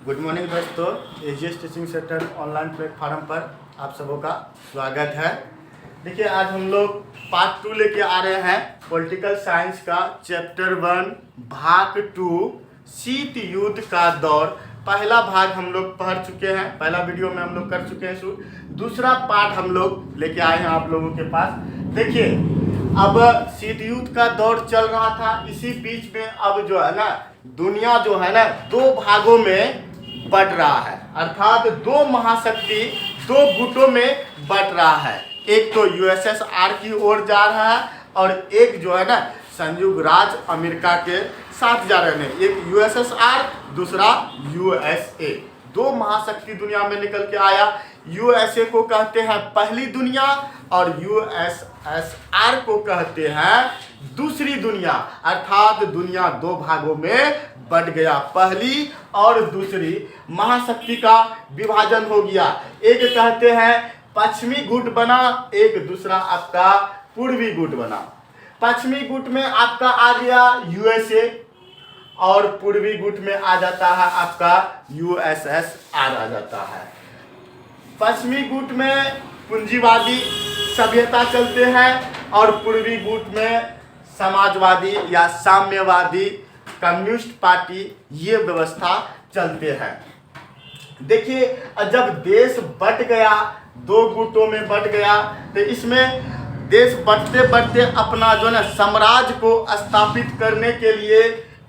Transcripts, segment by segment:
Good morning दोस्तों, AGS teaching centre online platform पर आप सबों का स्वागत है। देखिए, आज हम लोग पार्ट 2 लेके आ रहे हैं पॉलिटिकल साइंस का चैप्टर 1 भाग 2 शीत युद्ध का दौर। पहला भाग हम लोग पढ़ चुके हैं, पहला वीडियो में हम लोग कर चुके हैं शुरू। दूसरा पार्ट हम लोग लेके आए हैं आप लोगों के पास। देखिए, अब शीत युद्ध का दौर चल रहा था, इसी बीच में अब जो है ना दुनिया जो है ना दो भागों में बढ़ रहा है, अर्थात दो महाशक्ति दो गुटों में बढ़ रहा है। एक तो यूएसएसआर की ओर जा रहा है और एक जो है ना संयुक्त राज्य अमेरिका के साथ जा रहे हैं। एक यूएसएसआर, दूसरा यूएसए। दो महाशक्ति दुनिया में निकल के आया। यूएसए को कहते हैं पहली दुनिया और यूएसएसआर को कहते हैं दूसरी दुनिया, अर्थात दुनिया दो भागों में बढ़ गया। पहली और दूसरी महाशक्ति का विभाजन हो गया। एक कहते हैं पश्चिमी गुट बना, एक दूसरा आपका पूर्वी गुट बना। पश्चिमी गुट में आपका आ गया यूएसए और पूर्वी गुट में आ जाता है आपका यूएसएसआर आ जाता है। पश्चिमी गुट में पूंजीवादी सभ्यता चलते हैं और पूर्वी गुट में समाजवादी या साम्यवादी कम्युनिस्ट पार्टी ये व्यवस्था चलते हैं। देखिए, जब देश बट गया, दो गुटों में बट गया, तो इसमें देश बढ़ते बढ़ते अपना जो है साम्राज्य को स्थापित करने के लिए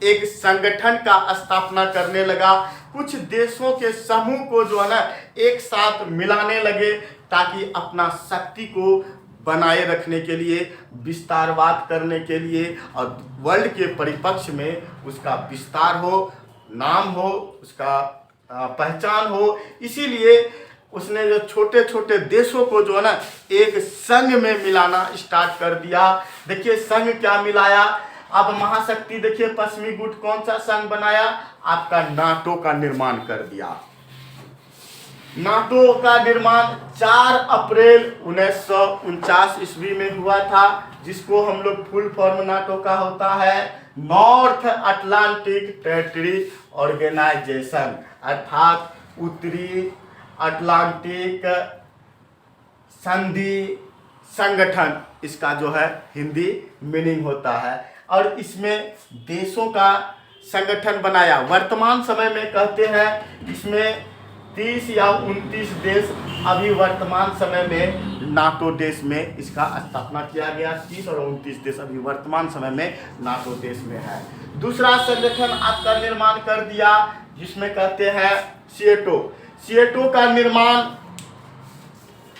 एक संगठन का स्थापना करने लगा। कुछ देशों के समूह को जो है ना एक साथ मिलाने लगे ताकि अपना शक्ति को बनाए रखने के लिए, विस्तारवाद करने के लिए और वर्ल्ड के परिप्रेक्ष्य में उसका विस्तार हो, नाम हो, उसका पहचान हो। इसीलिए उसने जो छोटे छोटे देशों को जो है ना एक संघ में मिलाना स्टार्ट कर दिया। देखिए, संघ क्या मिलाया। अब महाशक्ति देखिए, पश्चिमी गुट कौन सा संघ बनाया, आपका नाटो का निर्माण कर दिया। नाटो का निर्माण 4 अप्रैल 1949 ईस्वी में हुआ था, जिसको हम लोग फुल फॉर्म नाटो का होता है नॉर्थ अटलांटिक टेरिटरी ऑर्गेनाइजेशन, अर्थात उत्तरी अटलांटिक संधि संगठन, इसका जो है हिंदी मीनिंग होता है। और इसमें देशों का संगठन बनाया। वर्तमान समय में कहते हैं इसमें 30 या 29 देश अभी वर्तमान समय में नाटो देश में इसका स्थापना किया गया। 30 और 29 देश अभी वर्तमान समय में नाटो देश में है। दूसरा संगठन आपका निर्माण कर दिया जिसमें कहते हैं सीएटो। सीएटो का निर्माण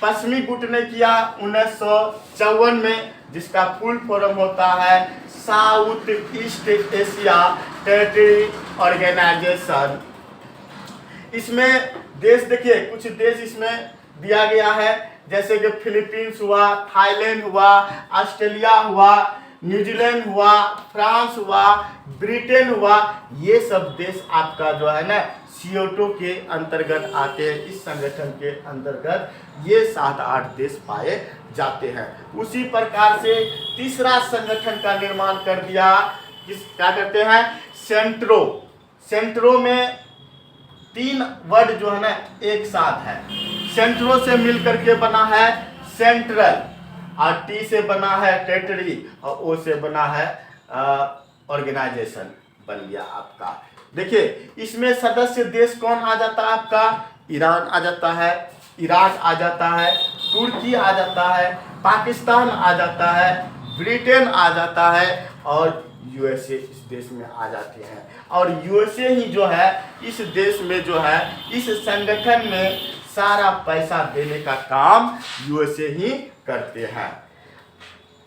पश्चिमी गुट ने किया 1954 में, जिसका फुल फॉर्म होता है South East Asia territory organization. इसमें देश देखिए, कुछ देश इसमें दिया गया है, जैसे कि फिलीपींस हुआ, थाईलैंड हुआ, ऑस्ट्रेलिया हुआ, न्यूजीलैंड हुआ, फ्रांस हुआ, ब्रिटेन हुआ। ये सब देश आपका जो है ना सीएटो के अंतर्गत आते हैं। इस संगठन के अंतर्गत ये 7-8 देश पाए जाते हैं। उसी प्रकार से तीसरा संगठन का निर्माण कर दिया, क्या करते हैं, सेंट्रो। सेंट्रो में 3 वर्ड जो है ना एक साथ है। सेंट्रो से मिलकर के बना है सेंट्रल, और टी से बना है टेरिटरी, और ओ से बना है ऑर्गेनाइजेशन बन गया आपका। देखिए, इसमें सदस्य देश कौन आ जाता है आपका, ईरान आ जाता है, इराक आ जाता है, तुर्की आ जाता है, पाकिस्तान आ जाता है, ब्रिटेन आ जाता है और यूएसए इस देश में आ जाते हैं। और यूएसए ही जो है इस देश में जो है इस संगठन में सारा पैसा देने का काम यूएसए ही करते हैं।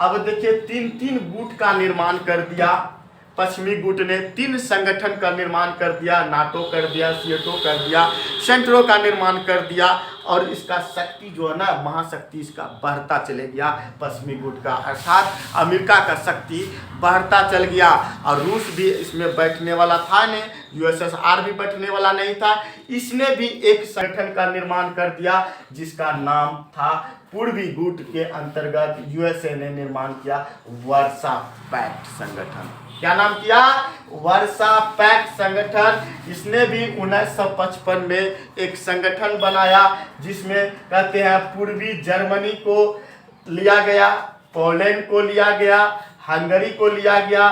अब देखिए, 3-3 गुट का निर्माण कर दिया। पश्चिमी गुट ने 3 संगठन का निर्माण कर दिया, नाटो कर दिया, सीएटो कर दिया, सेंट्रो का निर्माण कर दिया। और इसका शक्ति जो है ना महाशक्ति इसका बढ़ता चले गया। पश्चिमी गुट का अर्थात अमेरिका का शक्ति बढ़ता चल गया। और रूस भी इसमें बैठने वाला था नहीं, यूएसएसआर भी बैठने वाला नहीं था। इसने भी एक संगठन का निर्माण कर दिया जिसका नाम था पूर्वी गुट के अंतर्गत यूएसए ने निर्माण किया वर्सा पैक्ट संगठन। क्या नाम किया? वर्सा पैक्ट संगठन। इसने भी 1955 में एक संगठन बनाया जिसमें कहते हैं पूर्वी जर्मनी को लिया गया, पोलैंड को लिया गया, हंगरी को लिया गया,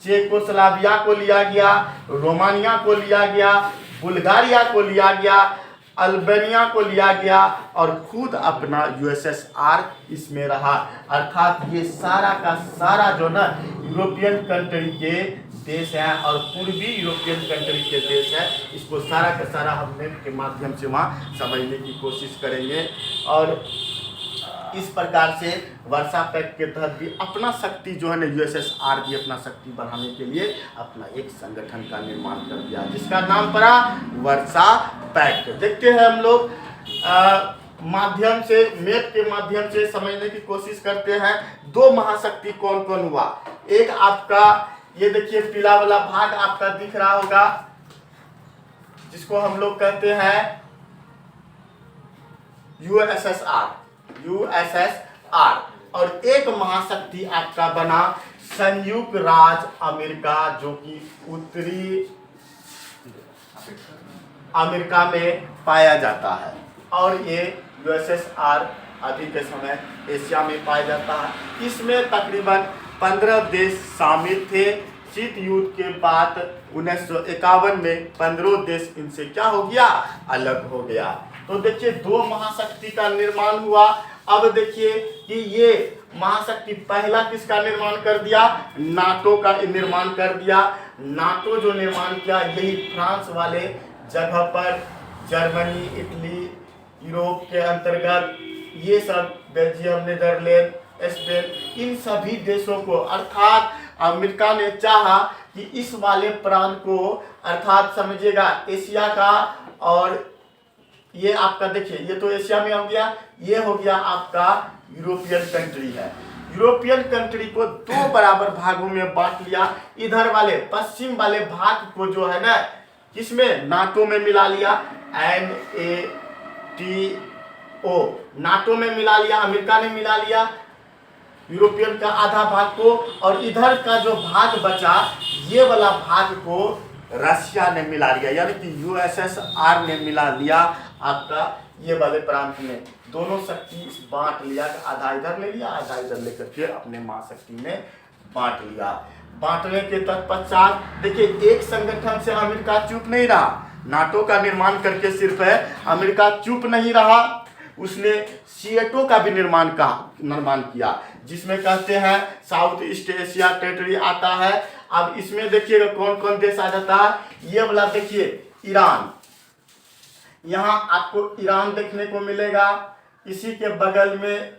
चेकोस्लोवाकिया को लिया गया, रोमानिया को लिया गया, बुल्गारिया को लिया गया, अल्बानिया को लिया गया और खुद अपना यूएसएसआर इसमें रहा। अर्थात ये सारा का सारा जो ना यूरोपियन कंट्री के देश हैं और पूर्वी यूरोपियन कंट्री के देश है। इसको सारा का सारा हम नेट के माध्यम से वहाँ समझने की कोशिश करेंगे और इस प्रकार से वर्सा पैक्ट के तहत भी अपना शक्ति जो है ना यूएसएसआर भी अपना शक्ति बढ़ाने के लिए अपना एक संगठन का निर्माण कर दिया जिसका नाम पड़ा वर्सा पैक्ट। देखते हैं हम लोग माध्यम से मैप के माध्यम से समझने की कोशिश करते हैं। दो महाशक्ति कौन कौन हुआ? एक आपका ये देखिए पीला वाला भाग आपका दिख रहा होगा जिसको हम लोग कहते हैं यूएसएसआर और एक महाशक्ति आपका बना संयुक्त राज्य अमेरिका जो कि उत्तरी अमेरिका में पाया जाता है और ये यूएसएसआर अभी के समय एशिया में पाया जाता है। इसमें तकरीबन 15 देश शामिल थे। शीत युद्ध के बाद 1951 में 15 देश इनसे क्या हो गया? अलग हो गया। तो देखिए दो महाशक्ति का निर्माण हुआ। अब देखिए कि ये महाशक्ति पहला किसका निर्माण कर दिया? नाटो का निर्माण कर दिया। नाटो जो निर्माण किया यही फ्रांस वाले जगह पर जर्मनी, इटली, यूरोप के अंतर्गत ये सब बेल्जियम, नीदरलैंड, स्पेन इन सभी देशों को अर्थात अमेरिका ने चाहा कि इस वाले प्रांत को अर्थात समझिएगा एशिया का और ये आपका देखिए ये तो एशिया में हो गया, ये हो गया आपका यूरोपियन कंट्री है। यूरोपियन कंट्री को दो बराबर भागों में बांट लिया। इधर वाले पश्चिम वाले भाग को जो है ना किसमें? नाटो में मिला लिया, NATO नाटो में मिला लिया, अमेरिका ने मिला लिया यूरोपियन का आधा भाग को और इधर का जो भाग बचा ये वाला भाग को रशिया ने मिला लिया यानी कि यूएसएसआर ने मिला लिया आपका ये वाले प्रांत में। दोनों शक्ति बांट लिया, आधा इधर ले लिया, आधा इधर लेकर के अपने महाशक्ति में बांट लिया। बांटने के तत्पश्चात देखिए एक संगठन से अमेरिका चुप नहीं रहा। नाटो का निर्माण करके सिर्फ है अमेरिका चुप नहीं रहा, उसने सीएटो का भी निर्माण किया जिसमें कहते हैं साउथ ईस्ट एशिया टेरिटरी आता है। अब इसमें देखिएगा कौन कौन देश आ जाता है। ये वाला देखिए ईरान, यहाँ आपको ईरान देखने को मिलेगा, इसी के बगल में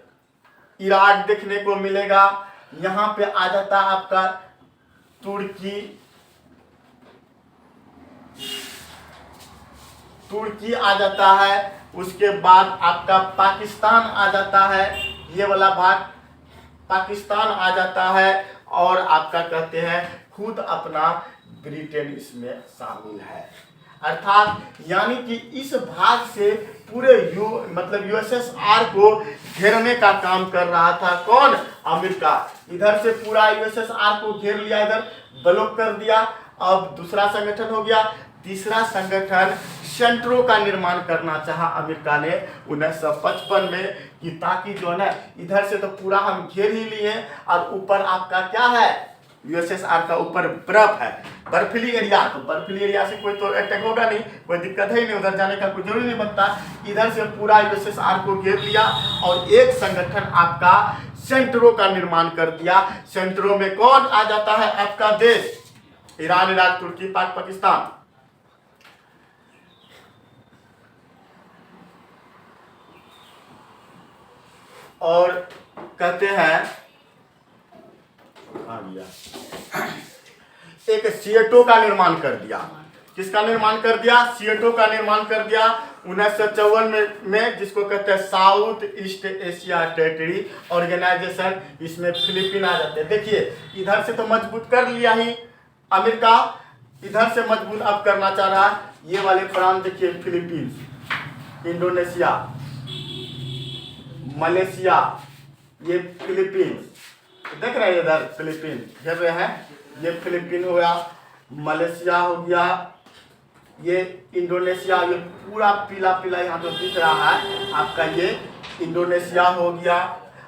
इराक देखने को मिलेगा, यहाँ पे आ जाता है आपका तुर्की आ जाता है, उसके बाद आपका पाकिस्तान आ जाता है, ये वाला भाग पाकिस्तान आ जाता है और आपका कहते हैं खुद अपना ब्रिटेन इसमें शामिल है। अर्थात यानी कि इस भाग से पूरे मतलब यूएसएसआर को घेरने का काम कर रहा था कौन? अमेरिका। इधर से पूरा यूएसएसआर को घेर लिया, इधर ब्लॉक कर दिया। अब दूसरा संगठन हो गया। तीसरा संगठन सेंट्रो का निर्माण करना चाहा अमेरिका ने 1955 में कि ताकि जो है ना इधर से तो पूरा हम घेर ही लिए और ऊपर आपका क्या है? यूएसएसआर का ऊपर बर्फ है, बर्फीली एरिया। तो बर्फीली एरिया से कोई तो अटैक होगा नहीं, कोई दिक्कत है ही नहीं, उधर जाने का कोई जरूरी नहीं बनता। इधर से पूरा यूएसएसआर को घेर लिया और एक संगठन आपका सेंट्रो का निर्माण कर दिया। सेंट्रो में कौन आ जाता है? आपका देश ईरान, इराक, तुर्की, पाकिस्तान। और कहते हैं एक सीएटो का निर्माण कर दिया। किसका निर्माण कर दिया? सीएटो का निर्माण कर दिया 1954 में जिसको कहते हैं South East Asia territory organization. इसमें फिलीपीन आ जाते हैं। देखिए इधर से तो मजबूत कर लिया ही अमेरिका, इधर से मजबूत अब करना चाह रहा है। ये वाले प्रांत देखिए फिलीपींस, इंडोनेशिया, मलेशिया, ये फिलीपींस देख रहे हैं, इधर फिलीपींस घेर रहे हैं ये फिलीपीन हो गया, मलेशिया हो गया, ये इंडोनेशिया, ये पूरा पीला पीला यहाँ जो दिख रहा है आपका ये इंडोनेशिया हो गया।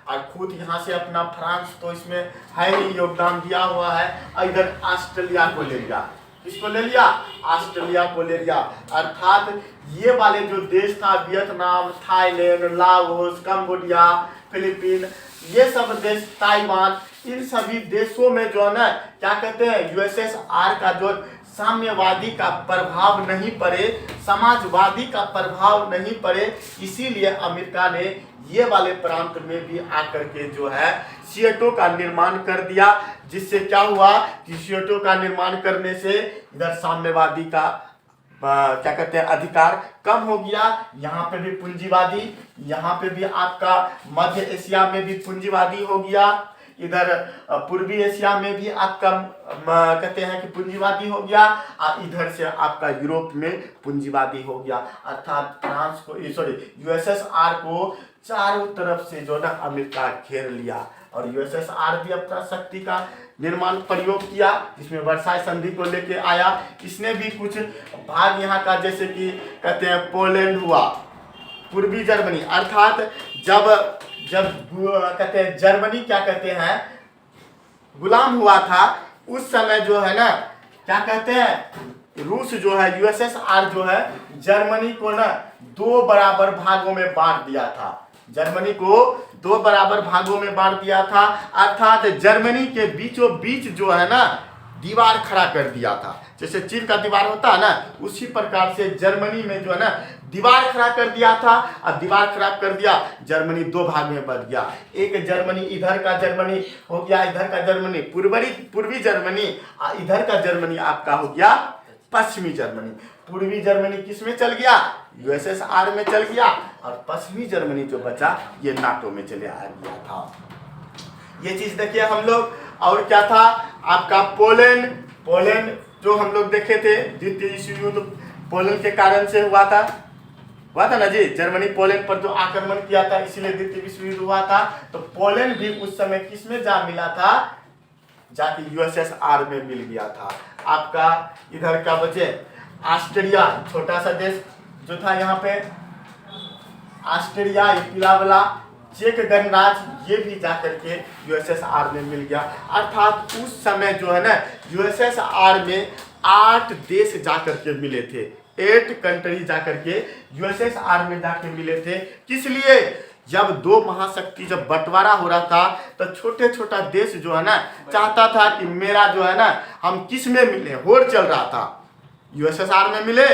और खुद यहाँ से अपना फ्रांस तो इसमें है ही, योगदान दिया हुआ है। और इधर ऑस्ट्रेलिया को ले लिया, किसको ले लिया? ऑस्ट्रेलिया को ले लिया। अर्थात ये वाले जो देश था, Vietnam, Thailand, Laos, Cambodia, Philippine, ये सब देश, ताइवान, इन सभी देशों में जो है ना क्या कहते हैं, यूएसएसआर का जो साम्यवादी का प्रभाव नहीं पड़े, समाजवादी का प्रभाव नहीं पड़े, इसीलिए अमेरिका ने ये वाले प्रांत में भी आकर के जो है सिएटो का निर्माण कर दिया। जिससे क्या हुआ कि सिएटो का निर्माण करने से इधर साम्यवादी का क्या कहते हैं अधिकार कम हो गया। यहाँ पे भी पूंजीवादी, यहाँ पे भी आपका मध्य एशिया में भी पूंजीवादी हो गया, इधर पूर्वी एशिया में भी आपका कहते हैं कि पूंजीवादी हो गया, और इधर से आपका यूरोप में पूंजीवादी हो गया। अर्थात फ्रांस को, सॉरी, यूएसएसआर को चारों तरफ से जो ना अमेरिका घेर लिया। और यूएसएसआर भी अपना शक्ति का निर्माण प्रयोग किया, जिसमें वर्साई संधि को लेके आया। इसने भी कुछ भाग यहाँ का, जैसे कि कहते हैं पोलैंड हुआ, पूर्वी जर्मनी, अर्थात जब कहते हैं जर्मनी क्या कहते हैं गुलाम हुआ था, उस समय जो है ना क्या कहते हैं रूस जो है, यूएसएसआर जो है जर्मनी को ना 2 बराबर भागों में बांट दिया था। जर्मनी को 2 बराबर भागों में बांट दिया था। अर्थात जर्मनी के बीचों बीच जो है ना दीवार खड़ा कर दिया था। जैसे चीन का दीवार होता है ना, उसी प्रकार से जर्मनी में जो है ना दीवार खड़ा कर दिया था। अब दीवार खड़ा कर दिया, जर्मनी 2 भाग में बट गया। एक जर्मनी, इधर का जर्मनी हो गया, इधर का जर्मनी पूर्वी जर्मनी, इधर का जर्मनी आपका हो गया पश्चिमी जर्मनी। पूर्वी जर्मनी किस में चल गया? यूएसएसआर में चल गया, और पश्चिमी जर्मनी जो बचा ये नाटो में चले आ गया था। ये चीज देखिए हम लोग। और क्या था आपका पोलैंड जो हम लोग देखे थे, द्वितीय विश्व युद्ध पोलैंड के कारण से हुआ था ना जी। जर्मनी पोलैंड पर जो आक्रमण किया था, इसीलिए द्वितीय विश्व युद्ध हुआ था। तो पोलैंड भी उस समय किस में जा मिला था? जाके यूएसएसआर में मिल गया था। आपका इधर का बचे ऑस्ट्रिया, छोटा सा देश जो था यहाँ पे ऑस्ट्रिया, पीला वाला चेक गणराज्य, ये भी जाकर के यूएसएसआर में मिल गया। अर्थात उस समय जो है ना यूएसएसआर में 8 देश जाकर के मिले थे, 8 कंट्री जाकर के यूएसएसआर में जाके मिले थे। किस लिए? जब 2 महाशक्ति जब बंटवारा हो रहा था, तो छोटे छोटा देश जो है ना चाहता था कि मेरा जो है ना हम किस में मिले, होड़ चल रहा था, यूएसएसआर में मिले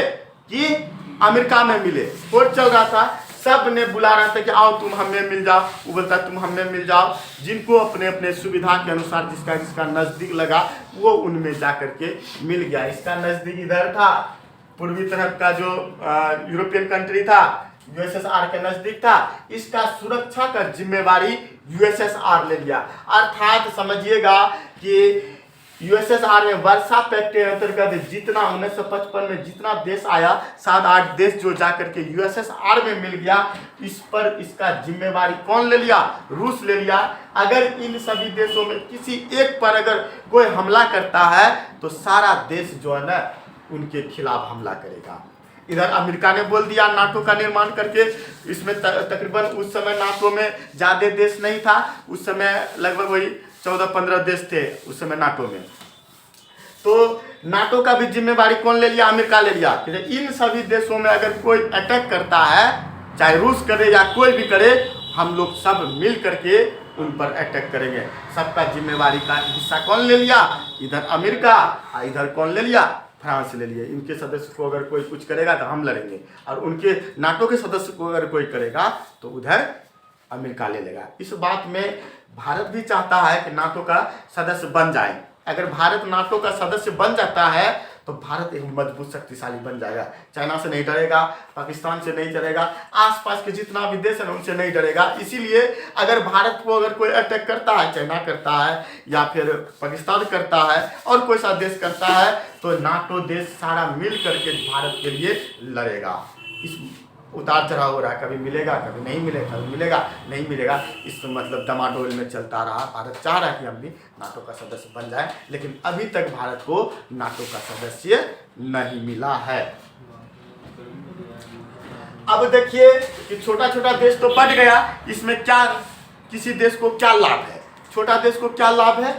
कि अमेरिका में मिले, होड़ चल रहा था। सब ने बुला रहा था कि आओ तुम हमें मिल जाओ, वो बोलता तुम हमें मिल जाओ। जिनको अपने अपने सुविधा के अनुसार जिसका नज़दीक लगा वो उनमें जाकर के मिल गया। इसका नज़दीक इधर था, पूर्वी तरफ का जो यूरोपियन कंट्री था, यूएसएसआर के नज़दीक था। इसका सुरक्षा का जिम्मेवारी यूएसएसआर ले लिया। अर्थात समझिएगा कि यूएसएसआर में वर्सा पैक्ट के अंतर्गत जितना 1955 में जितना देश आया, 7-8 देश जो जाकर के यूएसएसआर में मिल गया, इस पर इसका जिम्मेवारी कौन ले लिया? रूस ले लिया। अगर इन सभी देशों में किसी एक पर अगर कोई हमला करता है तो सारा देश जो है ना उनके खिलाफ हमला करेगा। इधर अमेरिका ने बोल दिया नाटो का निर्माण करके, इसमें तकरीबन उस समय नाटो में ज़्यादा देश नहीं था, उस समय लगभग वही 14-15 देश थे उस समय नाटो में। तो नाटो का भी जिम्मेवारी कौन ले लिया? अमेरिका ले लिया कि इन सभी देशों में अगर कोई अटैक करता है, चाहे रूस करे या कोई भी करे, हम लोग सब मिल करके उन पर अटैक करेंगे। सबका जिम्मेवारी का हिस्सा कौन ले लिया? इधर अमेरिका, इधर कौन ले लिया? फ्रांस ले लिए। इनके सदस्य को अगर कोई कुछ करेगा तो हम लड़ेंगे, और उनके नाटो के सदस्य को अगर कोई करेगा तो उधर अमेरिका ले लेगा। इस बात में भारत भी चाहता है कि नाटो का सदस्य बन जाए। अगर भारत नाटो का सदस्य बन जाता है तो भारत एक मजबूत शक्तिशाली बन जाएगा। चाइना से नहीं डरेगा, पाकिस्तान से नहीं डरेगा, आसपास के जितना भी देश है उनसे नहीं डरेगा। इसीलिए अगर भारत को अगर कोई अटैक करता है, चाइना करता है या फिर पाकिस्तान करता है और कोई सा देश करता है, तो नाटो देश सारा मिल करके भारत के लिए लड़ेगा। उतार चढ़ाव हो रहा है, कभी मिलेगा कभी नहीं मिलेगा, कभी मिलेगा नहीं मिलेगा, इस मतलब डमाडोल में चलता रहा। भारत चाह रहा है कि हम भी नाटो का सदस्य बन जाए, लेकिन अभी तक भारत को नाटो का सदस्य नहीं मिला है। अब देखिए कि छोटा छोटा देश तो बढ़ गया, इसमें क्या किसी देश को क्या लाभ है, छोटा देश को क्या लाभ है?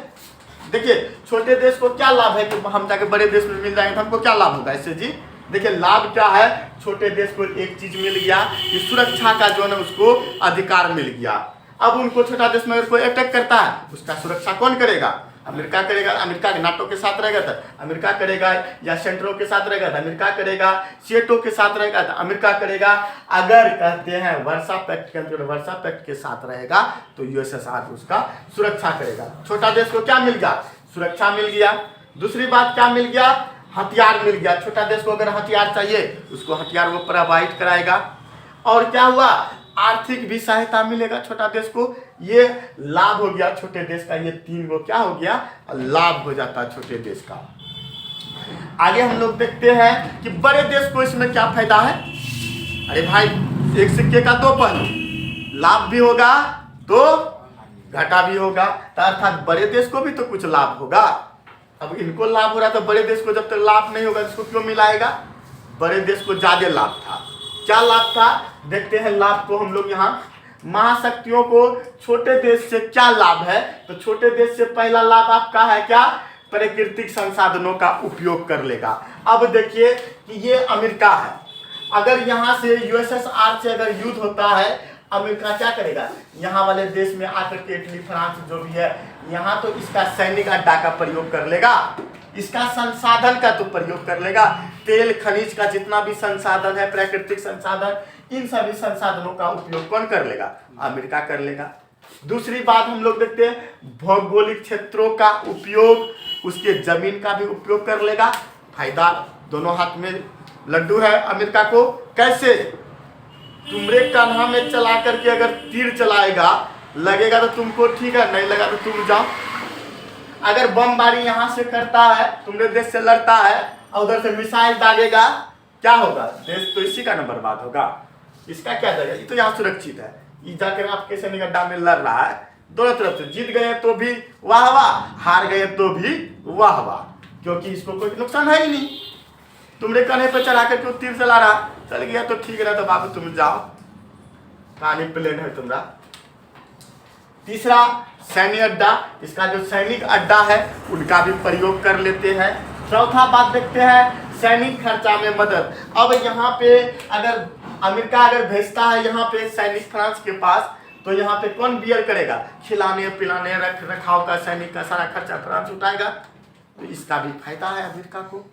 देखिए छोटे देश को क्या लाभ है कि हम जाके बड़े देश में मिल जाएंगे तो हमको क्या लाभ होगा इससे जी? देखिए लाभ क्या है, छोटे देश को एक चीज मिल गया कि सुरक्षा का जो है ना उसको अधिकार मिल गया। अब उनको छोटा देश में अगर कोई अटैक करता है उसका सुरक्षा कौन करेगा? अमेरिका करेगा। अमेरिका नाटो के साथ रहेगा तो अमेरिका करेगा, या सेंट्रो के साथ रहेगा तो अमेरिका करेगा, सीएटो के साथ रहेगा तो अमेरिका करेगा। अगर कहते हैं वर्सा पैक्ट के अंदर वर्सा पैक्ट के साथ रहेगा तो यूएसएसआर उसका सुरक्षा करेगा। छोटा देश को क्या मिल गया? सुरक्षा मिल गया। दूसरी बात क्या मिल गया? हथियार मिल गया। छोटा देश को अगर हथियार चाहिए उसको हथियार वो प्रोवाइड कराएगा। और क्या हुआ? आर्थिक भी सहायता मिलेगा छोटा देश को। ये लाभ हो गया छोटे देश का। ये तीन गो क्या हो गया? लाभ हो जाता है छोटे देश का। आगे हम लोग देखते हैं कि बड़े देश को इसमें क्या फायदा है। अरे भाई एक सिक्के का दो पहलू, लाभ भी होगा तो घाटा भी होगा, तो अर्थात बड़े देश को भी तो कुछ लाभ होगा। अब इनको लाभ हो रहा तो बड़े देश को जब तक लाभ नहीं होगा इसको क्यों मिलाएगा? बड़े देश को ज्यादा लाभ था। क्या लाभ था? देखते हैं लाभ को हम लोग यहाँ। महाशक्तियों को छोटे देश से क्या लाभ है? तो छोटे देश से पहला लाभ आपका है क्या? प्राकृतिक संसाधनों का उपयोग कर लेगा। अब देखिए कि ये अमेरिका है, अगर यहाँ से यूएसएसआर से अगर युद्ध होता है, अमेरिका क्या करेगा? यहाँ वाले देश में आकर के इटली फ्रांस जो भी है यहाँ तो इसका सैनिक अड्डा का प्रयोग कर लेगा, इसका संसाधन का तो प्रयोग कर लेगा। तेल खनिज का जितना भी संसाधन है, प्राकृतिक संसाधन, इन सभी संसाधनों का उपयोग कौन कर लेगा? अमेरिका कर लेगा। दूसरी बात हम लोग देखते हैं भौगोलिक क्षेत्रों का उपयोग, उसके जमीन का भी उपयोग कर लेगा। फायदा दोनों हाथ में लड्डू है अमेरिका को। कैसे? तुमरे कान्हा में चला करके अगर तीर चलाएगा, लगेगा तो तुमको ठीक है, नहीं लगा तो तुम जाओ। अगर बमबारी यहाँ से करता है, तुम्हारे देश से लड़ता है और उधर से मिसाइल दागेगा, क्या होगा? देश तो इसी का न बर्बाद होगा। इसका क्या जाएगा? ये तो यहाँ सुरक्षित है। ये जाकर आपके सैनिक अड्डा में लड़ रहा है, दोनों तरफ से जीत गए तो भी वाह वाह, हार गए तो भी वाह वाह, क्योंकि इसको कोई नुकसान है ही नहीं। तुमरे कन्हे पे चढ़ा कर तीर चला रहा, चल गया तो ठीक रहा, तो बाबू तुम जाओ, कहानी प्लेन है तुम्हारा। तीसरा सैन्य अड्डा, इसका जो सैनिक अड्डा है उनका भी प्रयोग कर लेते हैं। चौथा बात देखते हैं सैनिक खर्चा में मदद। अब यहाँ पे अगर अमेरिका अगर भेजता है यहाँ पे सैनिक फ्रांस के पास, तो यहाँ पे कौन बियर करेगा? खिलाने पिलाने रख रखाव का सैनिक का सारा खर्चा फ्रांस उठाएगा, तो इसका भी फायदा है अमेरिका को।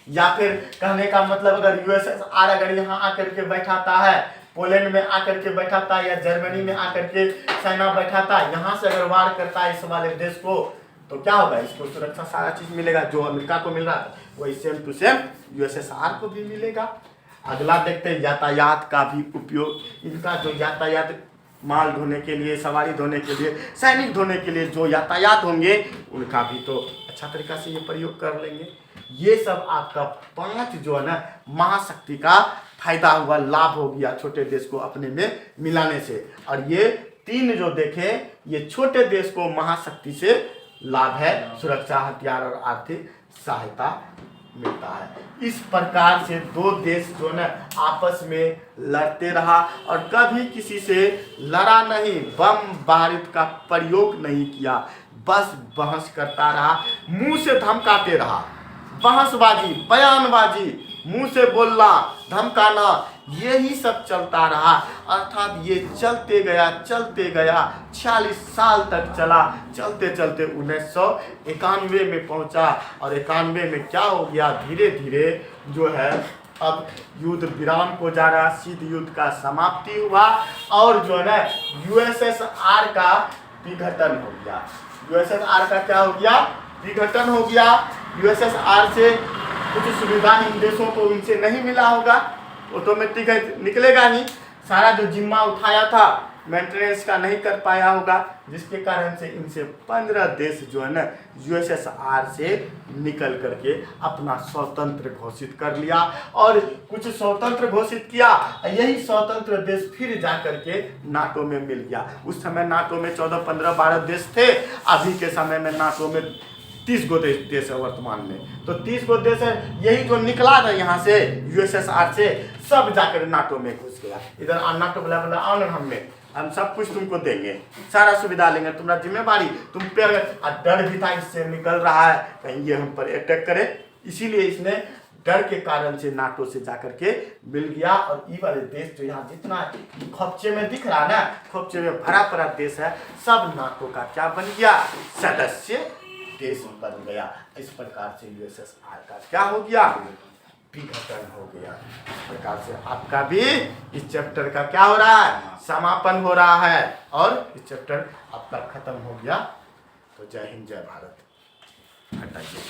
या फिर कहने का मतलब अगर यूएसएसआर अगर यहाँ आकर के बैठाता है, पोलैंड में आकर के बैठाता है या जर्मनी में आकर के सेना बैठाता है, यहाँ से अगर वार करता है इस वाले देश को, तो क्या होगा? इसको सुरक्षा सारा चीज मिलेगा। जो अमेरिका को मिल रहा है वही सेम टू सेम यूएसएसआर को भी मिलेगा। अगला देखते हैं यातायात का भी उपयोग। इनका जो यातायात, माल ढोने के लिए, सवारी ढोने के लिए, सैनिक ढोने के लिए जो यातायात होंगे उनका भी तो अच्छा तरीका से ये प्रयोग कर लेंगे। ये सब आपका 5 जो है ना महाशक्ति का फायदा हुआ, लाभ हो गया छोटे देश को अपने में मिलाने से। और ये 3 जो देखें, ये छोटे देश को महाशक्ति से लाभ है, सुरक्षा, हथियार और आर्थिक सहायता मिलता है। इस प्रकार से 2 देश जो है आपस में लड़ते रहा और कभी किसी से लड़ा नहीं, बम बारूद का प्रयोग नहीं किया, बस बहस करता रहा, मुंह से धमकाते रहा। बहसबाजी, बयानबाजी, मुंह से बोलना, धमकाना, यही सब चलता रहा। अर्थात ये चलते गया 46 साल तक चला। चलते चलते 1991 में पहुंचा और 91 में क्या हो गया? धीरे धीरे जो है अब युद्ध विराम को जा रहा, शीत युद्ध का समाप्ति हुआ और जो है ना यूएसएसआर का विघटन हो गया। यूएसएसआर का क्या हो गया? विघटन हो गया। यूएसएसआर से कुछ सुविधा इन देशों को इनसे नहीं मिला होगा, ऑटोमेटिक है, निकलेगा ही। सारा जो जिम्मा उठाया था मेंटेनेंस का नहीं कर पाया होगा, जिसके कारण से इनसे 15 देश जो है ना यूएसएसआर से निकल करके अपना स्वतंत्र घोषित कर लिया। और कुछ स्वतंत्र घोषित किया, यही स्वतंत्र देश फिर जा करके नाटो में मिल गया। उस समय नाटो में 14, 15, 12 देश थे। अभी के समय में नाटो में 30 गो देश है वर्तमान में। तो 30 गो देश है, यही जो निकला था यहाँ से यूएसएसआर से, सब जाकर नाटो में घुस गया। इधर नाटो बोला आओ ना, हम सब कुछ तुमको देंगे, सारा सुविधा लेंगे, तुम्हारा जिम्मेवारी तुम पे। अगर डर भी था इससे निकल रहा है कहीं ये हम पर अटैक करे, इसीलिए इसने डर के कारण से नाटो से जाकर के मिल गया। और ये वाले देश जो यहाँ जितना खोपचे में दिख रहा ना, खोपचे में भरा पड़ा देश है, सब नाटो का क्या बन गया, सदस्य देश बन गया। इस प्रकार से यूएसएसआर का क्या हो गया, विघटन हो गया। इस प्रकार से आपका भी इस चैप्टर का क्या हो रहा है, समापन हो रहा है और इस चैप्टर आपका खत्म हो गया। तो जय हिंद, जय भारत। हटाइए।